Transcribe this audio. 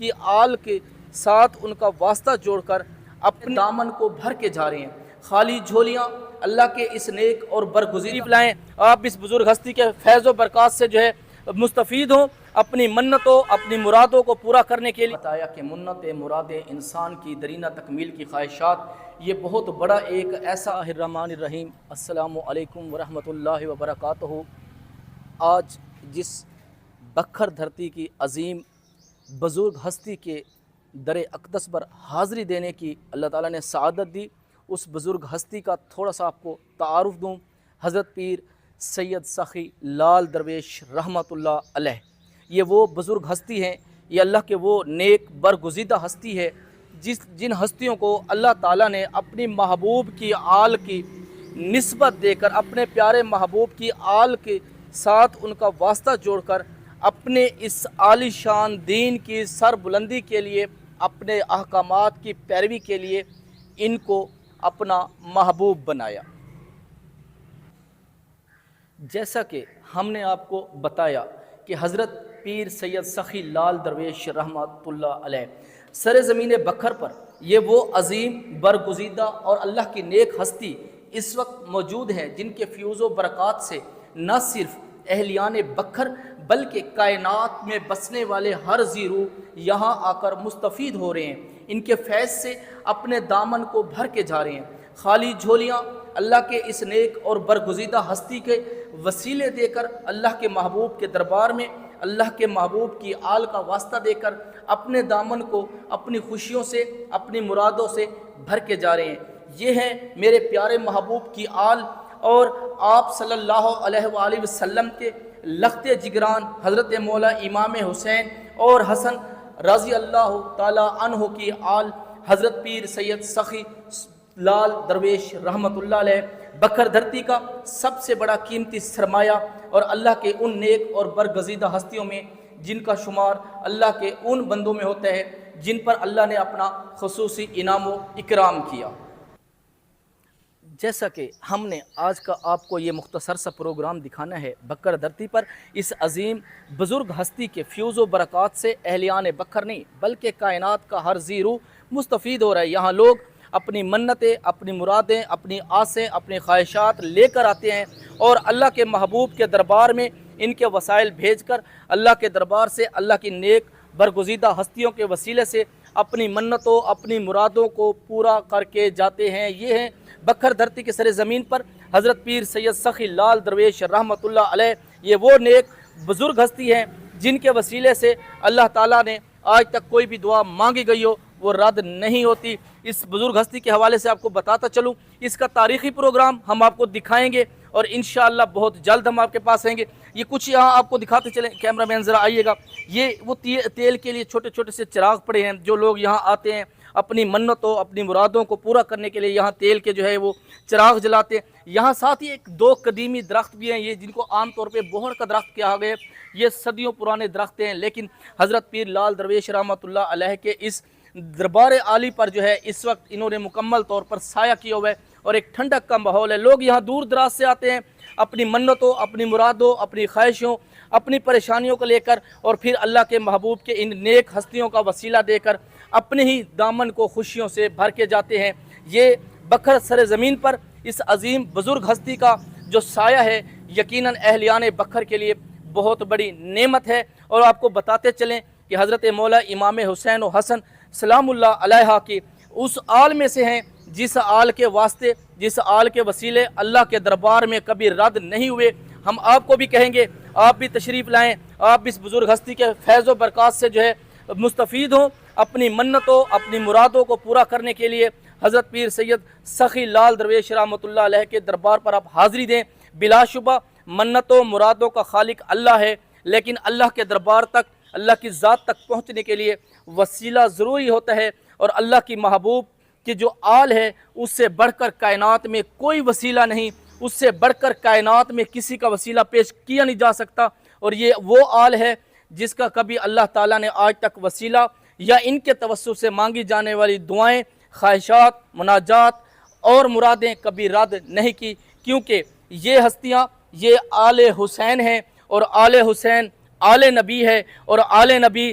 کی آل کے ساتھ ان کا واسطہ جوڑ کر اپنے دامن کو بھر کے جا رہے ہیں۔ خالی جھولیاں اللہ کے اس نیک اور برگزیدہ لائیں، آپ اس بزرگ ہستی کے فیض و برکات سے جو ہے مستفید ہوں، اپنی منتوں اپنی مرادوں کو پورا کرنے کے لیے بتایا کہ منتیں مرادیں انسان کی درینہ تکمیل کی خواہشات، یہ بہت بڑا ایک ایسا الرحمن الرحیم۔ السلام علیکم ورحمۃ اللہ وبرکاتہ۔ آج جس بکھر دھرتی کی عظیم بزرگ ہستی کے در اقدس پر حاضری دینے کی اللہ تعالیٰ نے سعادت دی، اس بزرگ ہستی کا تھوڑا سا آپ کو تعارف دوں۔ حضرت پیر سید سخی لال درویش رحمۃ اللہ علیہ، یہ وہ بزرگ ہستی ہیں، یہ اللہ کے وہ نیک برگزیدہ ہستی ہے جن ہستیوں کو اللہ تعالیٰ نے اپنی محبوب کی آل کی نسبت دے کر، اپنے پیارے محبوب کی آل کے ساتھ ان کا واسطہ جوڑ کر اپنے اس عالی شان دین کی سر بلندی کے لیے، اپنے احکامات کی پیروی کے لیے ان کو اپنا محبوب بنایا۔ جیسا کہ ہم نے آپ کو بتایا کہ حضرت پیر سید سخی لال درویش رحمۃ اللہ علیہ سر زمین بکھر پر یہ وہ عظیم برگزیدہ اور اللہ کی نیک ہستی اس وقت موجود ہیں جن کے فیوز و برکات سے نہ صرف اہلیان بکھر بلکہ کائنات میں بسنے والے ہر ذی روح یہاں آ کر مستفید ہو رہے ہیں، ان کے فیض سے اپنے دامن کو بھر کے جا رہے ہیں۔ خالی جھولیاں اللہ کے اس نیک اور برگزیدہ ہستی کے وسیلے دے کر اللہ کے محبوب کے دربار میں اللہ کے محبوب کی آل کا واسطہ دے کر اپنے دامن کو اپنی خوشیوں سے اپنی مرادوں سے بھر کے جا رہے ہیں۔ یہ ہیں میرے پیارے محبوب کی آل اور آپ صلی اللہ علیہ وآلہ وسلم کے لخت جگران حضرت مولا امام حسین اور حسن رضی اللہ تعالی عنہ کی آل حضرت پیر سید سخی لال درویش رحمۃ اللہ علیہ، بکھر دھرتی کا سب سے بڑا قیمتی سرمایہ اور اللہ کے ان نیک اور برگزیدہ ہستیوں میں جن کا شمار اللہ کے ان بندوں میں ہوتا ہے جن پر اللہ نے اپنا خصوصی انعام و اکرام کیا۔ جیسا کہ ہم نے آج کا آپ کو یہ مختصر سا پروگرام دکھانا ہے بکھر دھرتی پر اس عظیم بزرگ ہستی کے فیوز و برکات سے اہلیان بکھر نہیں بلکہ کائنات کا ہر ذی روح مستفید ہو رہا ہے۔ یہاں لوگ اپنی منتیں اپنی مرادیں اپنی آسیں اپنی خواہشات لے کر آتے ہیں اور اللہ کے محبوب کے دربار میں ان کے وسائل بھیج کر اللہ کے دربار سے اللہ کی نیک برگزیدہ ہستیوں کے وسیلے سے اپنی منتوں اپنی مرادوں کو پورا کر کے جاتے ہیں۔ یہ ہیں بکھر دھرتی کے سر زمین پر حضرت پیر سید سخی لال درویش رحمۃ اللہ علیہ، یہ وہ نیک بزرگ ہستی ہیں جن کے وسیلے سے اللہ تعالیٰ نے آج تک کوئی بھی دعا مانگی گئی ہو وہ رد نہیں ہوتی۔ اس بزرگ ہستی کے حوالے سے آپ کو بتاتا چلوں، اس کا تاریخی پروگرام ہم آپ کو دکھائیں گے اور انشاءاللہ بہت جلد ہم آپ کے پاس آئیں گے۔ یہ کچھ یہاں آپ کو دکھاتے چلیں، کیمرہ مین ذرا آئیے گا۔ یہ وہ تیل کے لیے چھوٹے چھوٹے سے چراغ پڑے ہیں، جو لوگ یہاں آتے ہیں اپنی منتوں اپنی مرادوں کو پورا کرنے کے لیے یہاں تیل کے جو ہے وہ چراغ جلاتے ہیں۔ یہاں ساتھ ہی دو قدیمی درخت بھی ہیں، یہ جن کو عام طور پہ بوہڑ کا درخت کہا گیا ہے۔ یہ صدیوں پرانے درخت ہیں، لیکن حضرت پیر لال درویش رحمۃ اللہ علیہ کے اس دربار عالی پر جو ہے اس وقت انہوں نے مکمل طور پر سایہ کیا ہوا ہے اور ایک ٹھنڈک کا ماحول ہے۔ لوگ یہاں دور دراز سے آتے ہیں اپنی منتوں اپنی مرادوں اپنی خواہشوں اپنی پریشانیوں کو لے کر اور پھر اللہ کے محبوب کے ان نیک ہستیوں کا وسیلہ دے کر اپنے ہی دامن کو خوشیوں سے بھر کے جاتے ہیں۔ یہ بکھر سر زمین پر اس عظیم بزرگ ہستی کا جو سایہ ہے یقیناً اہلیان بکھر کے لیے بہت بڑی نعمت ہے۔ اور آپ کو بتاتے چلیں کہ حضرت مولا امام حسین و حسن سلام اللہ علیہ کی اس آل میں سے ہیں جس آل کے واسطے جس آل کے وسیلے اللہ کے دربار میں کبھی رد نہیں ہوئے۔ ہم آپ کو بھی کہیں گے آپ بھی تشریف لائیں، آپ اس بزرگ ہستی کے فیض و برکات سے جو ہے مستفید ہوں، اپنی منتوں اپنی مرادوں کو پورا کرنے کے لیے حضرت پیر سید سخی لال درویش رحمۃ اللہ علیہ کے دربار پر آپ حاضری دیں۔ بلا شبہ منتوں مرادوں کا خالق اللہ ہے، لیکن اللہ کے دربار تک اللہ کی ذات تک پہنچنے کے لیے وسیلہ ضروری ہوتا ہے، اور اللہ کی محبوب کی جو آل ہے اس سے بڑھ کر کائنات میں کوئی وسیلہ نہیں، اس سے بڑھ کر کائنات میں کسی کا وسیلہ پیش کیا نہیں جا سکتا، اور یہ وہ آل ہے جس کا کبھی اللہ تعالیٰ نے آج تک وسیلہ یا ان کے توسط سے مانگی جانے والی دعائیں خواہشات مناجات اور مرادیں کبھی رد نہیں کی، کیونکہ یہ ہستیاں یہ آل حسین ہیں اور آل حسین آل نبی ہے، اور آل نبی